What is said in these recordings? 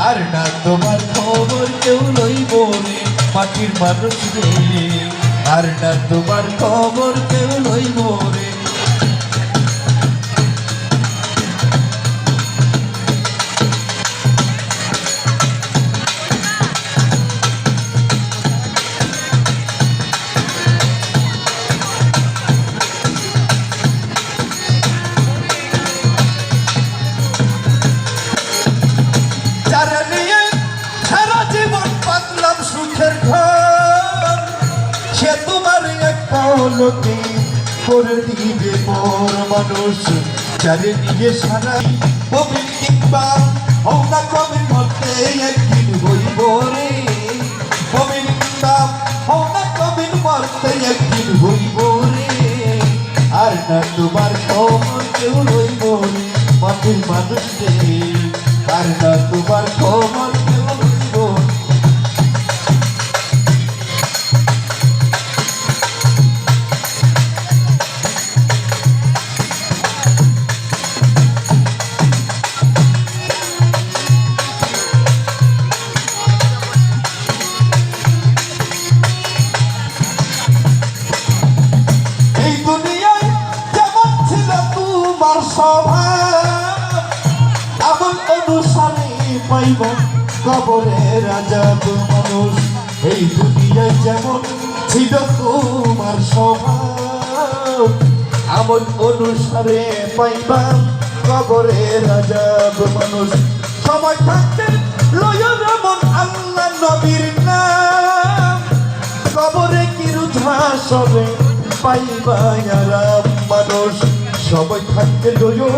আর না তোমার খবর কেউ লইব রে মাটির মানুষ রে, আর না তোমার খবর কেউ লইব রে। সে তোমার এক পলকে করে দিবে পর মানুষ, যারে নিয়ে সারা কবির কিংবা হও না কবির মধ্যে একদিন হইব রে, কবির কিংবা হও না কবির মধ্যে একদিন হইব রে। আর না তোমার খবর কেউ লইব রে মাটির মানুষ রে, আর না তোমার খবর কেউ লইব। আমার অনুসারে পাইব কবরের আজাব মানুষ, এই দুনিয়ায় যেমন ছিল তোমার স্বভাব, আমার অনুসারে পাইবা কবরের আজাব মানুষ। সময় থাকতে লয়ের মন আল্লাহ নবীর নাম, কবরে কি রুঝা সবে পাইবা আরাম মানুষ। সবাই থাকতে লয়ো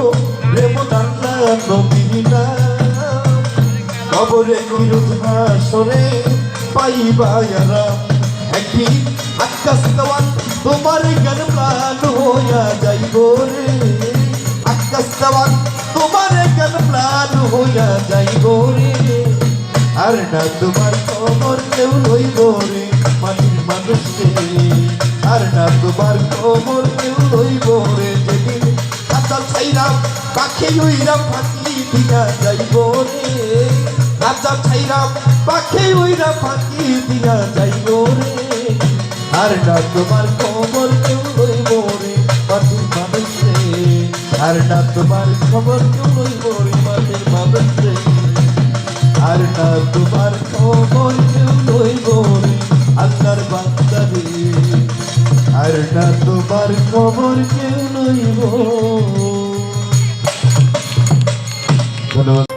রেমন আল্লাহ নবীর নাম, কবরে কিরুত হাসরে পাইবা আরাম। একদিন আকাশ দেওয়ান তোমার জ্ঞান প্রাণ হইয়া যাইব রে, আকাশ দেওয়ান তোমার জ্ঞান প্রাণ হইয়া যাইব রে। আর না তোমার খবর কেউ লইব রে মাটির মানুষ রে, আর না তোমার খবর কেউ লইব রে। যেদিন কাঁচা ছাইরাম পাখি উইরা ফাঁকি দিয়া যাইব রে, কাঁচা ছাইরাম পাখি উইরা ফাঁকি দিয়া যাইব রে। আর না তোমার খবর কেউ লইব রে মাটির মানুষ রে, আর না তোমার খবর কেউ লইব রে মাটির মানুষ রে, আর না তোমার খবর কেউ লইব রে আল্লাহর বান্দা রে, আর না তোমার খবর কেউ লইব। ধন্যবাদ।